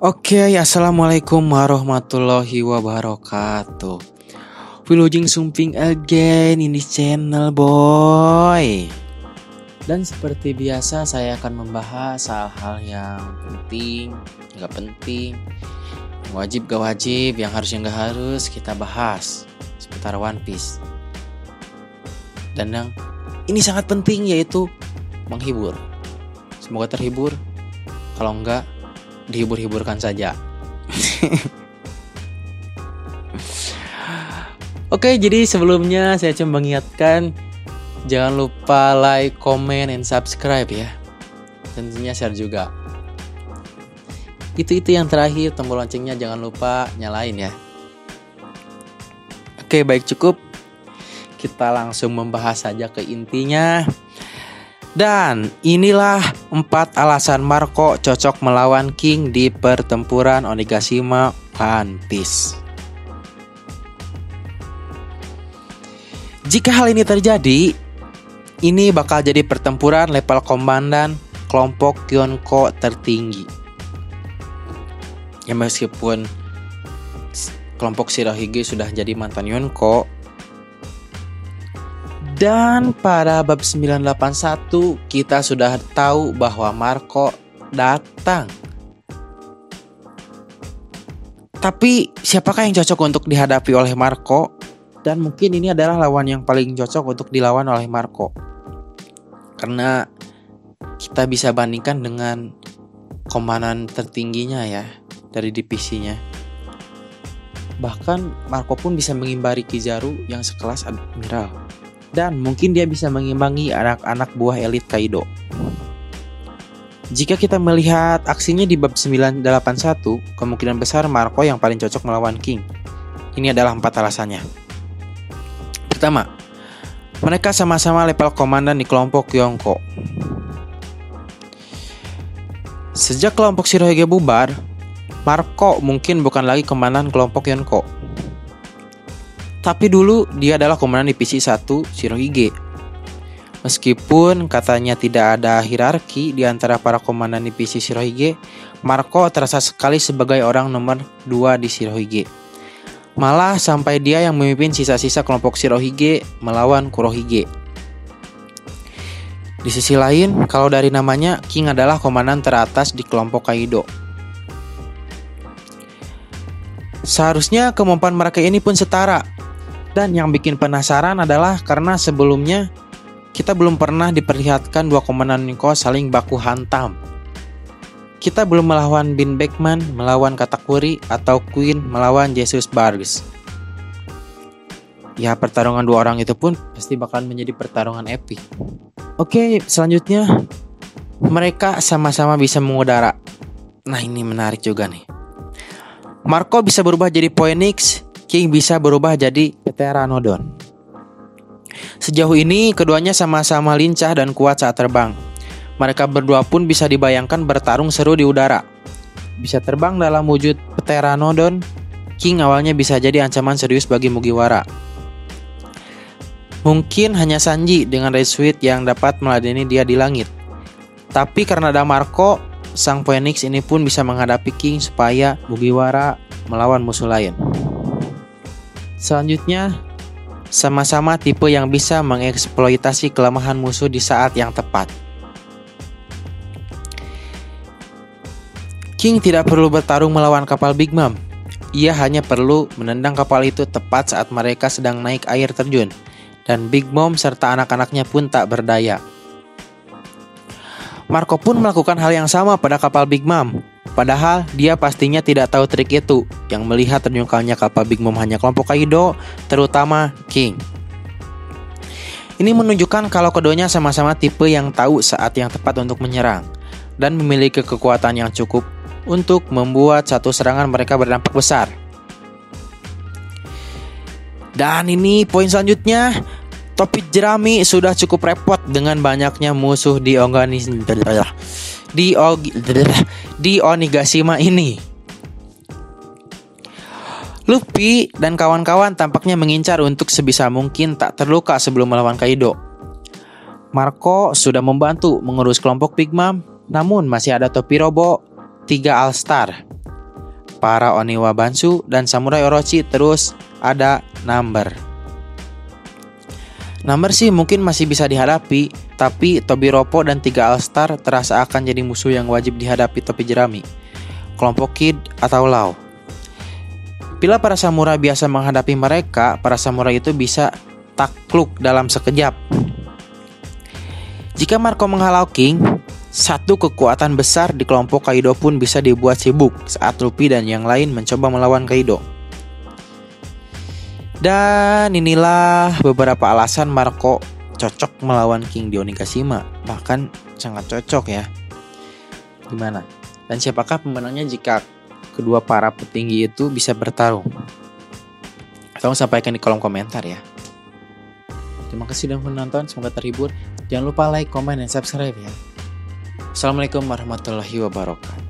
Oke, assalamualaikum warahmatullahi wabarakatuh. Wilujeng sumping again in this channel, boy. Dan seperti biasa, saya akan membahas hal-hal yang penting, gak penting, wajib gak wajib, yang harus yang gak harus kita bahas seputar One Piece. Dan yang ini sangat penting, yaitu menghibur. Semoga terhibur. Kalau enggak, dihibur-hiburkan saja. Oke, jadi sebelumnya saya cuma mengingatkan, jangan lupa like, comment, and subscribe ya. Tentunya share juga. Itu yang terakhir, tombol loncengnya jangan lupa nyalain ya. Oke, baik, cukup. Kita langsung membahas saja ke intinya. Dan inilah 4 alasan Marco cocok melawan King di pertempuran Onigashima One Piece. Jika hal ini terjadi, ini bakal jadi pertempuran level komandan kelompok Yonko tertinggi. Ya, meskipun kelompok Shirohige sudah jadi mantan Yonko. Dan pada bab 981 kita sudah tahu bahwa Marco datang. Tapi siapakah yang cocok untuk dihadapi oleh Marco? Dan mungkin ini adalah lawan yang paling cocok untuk dilawan oleh Marco. Karena kita bisa bandingkan dengan komandan tertingginya ya dari divisinya. Bahkan Marco pun bisa mengimbari Kizaru yang sekelas admiral. Dan mungkin dia bisa mengimbangi anak-anak buah elit Kaido. Jika kita melihat aksinya di bab 981, kemungkinan besar Marco yang paling cocok melawan King. Ini adalah 4 alasannya. Pertama, mereka sama-sama level komandan di kelompok Yonko. Sejak kelompok Shirohige bubar, Marco mungkin bukan lagi komandan kelompok Yonko. Tapi dulu dia adalah komandan divisi 1 Shirohige. Meskipun katanya tidak ada hierarki di antara para komandan divisi Shirohige, Marco terasa sekali sebagai orang nomor 2 di Shirohige. Malah sampai dia yang memimpin sisa-sisa kelompok Shirohige melawan Kurohige. Di sisi lain, kalau dari namanya, King adalah komandan teratas di kelompok Kaido. Seharusnya kemampuan mereka ini pun setara. Dan yang bikin penasaran adalah karena sebelumnya kita belum pernah diperlihatkan dua komandan Yonko saling baku hantam. Kita belum melawan Bin Beckman melawan Katakuri atau Queen melawan Jesus Barks. Ya, pertarungan dua orang itu pun pasti bakal menjadi pertarungan epik. Oke, selanjutnya mereka sama-sama bisa mengudara. Nah, ini menarik juga nih. Marco bisa berubah jadi Phoenix, King bisa berubah jadi Pteranodon. Sejauh ini keduanya sama-sama lincah dan kuat saat terbang. Mereka berdua pun bisa dibayangkan bertarung seru di udara. Bisa terbang dalam wujud Pteranodon, King awalnya bisa jadi ancaman serius bagi Mugiwara. Mungkin hanya Sanji dengan Red Sweet yang dapat meladeni dia di langit. Tapi karena ada Marco, sang Phoenix ini pun bisa menghadapi King supaya Mugiwara melawan musuh lain. Selanjutnya, sama-sama tipe yang bisa mengeksploitasi kelemahan musuh di saat yang tepat. King tidak perlu bertarung melawan kapal Big Mom. Ia hanya perlu menendang kapal itu tepat saat mereka sedang naik air terjun. Dan Big Mom serta anak-anaknya pun tak berdaya. Marco pun melakukan hal yang sama pada kapal Big Mom. Padahal dia pastinya tidak tahu trik itu. Yang melihat terjungkalnya kapal Big Mom hanya kelompok Kaido, terutama King. Ini menunjukkan kalau keduanya sama-sama tipe yang tahu saat yang tepat untuk menyerang. Dan memiliki kekuatan yang cukup untuk membuat satu serangan mereka berdampak besar. Dan ini poin selanjutnya. Topi jerami sudah cukup repot dengan banyaknya musuh di Onigashima ini. Luffy dan kawan-kawan tampaknya mengincar untuk sebisa mungkin tak terluka sebelum melawan Kaido. Marco sudah membantu mengurus kelompok Big Mom, namun masih ada topi robo 3 All Star para Oniwa Bansu dan Samurai Orochi, terus ada Number. Number sih mungkin masih bisa dihadapi, tapi Tobiropo dan 3 All-Star terasa akan jadi musuh yang wajib dihadapi topi jerami, kelompok Kid atau Law. Bila para samurai biasa menghadapi mereka, para samurai itu bisa takluk dalam sekejap. Jika Marco menghalau King, satu kekuatan besar di kelompok Kaido pun bisa dibuat sibuk saat Luffy dan yang lain mencoba melawan Kaido. Dan inilah beberapa alasan Marco cocok melawan King di Onigashima. Bahkan sangat cocok ya. Gimana? Dan siapakah pemenangnya jika kedua para petinggi itu bisa bertarung? Tolong sampaikan di kolom komentar ya. Terima kasih sudah menonton, semoga terhibur. Jangan lupa like, komen, dan subscribe ya. Assalamualaikum warahmatullahi wabarakatuh.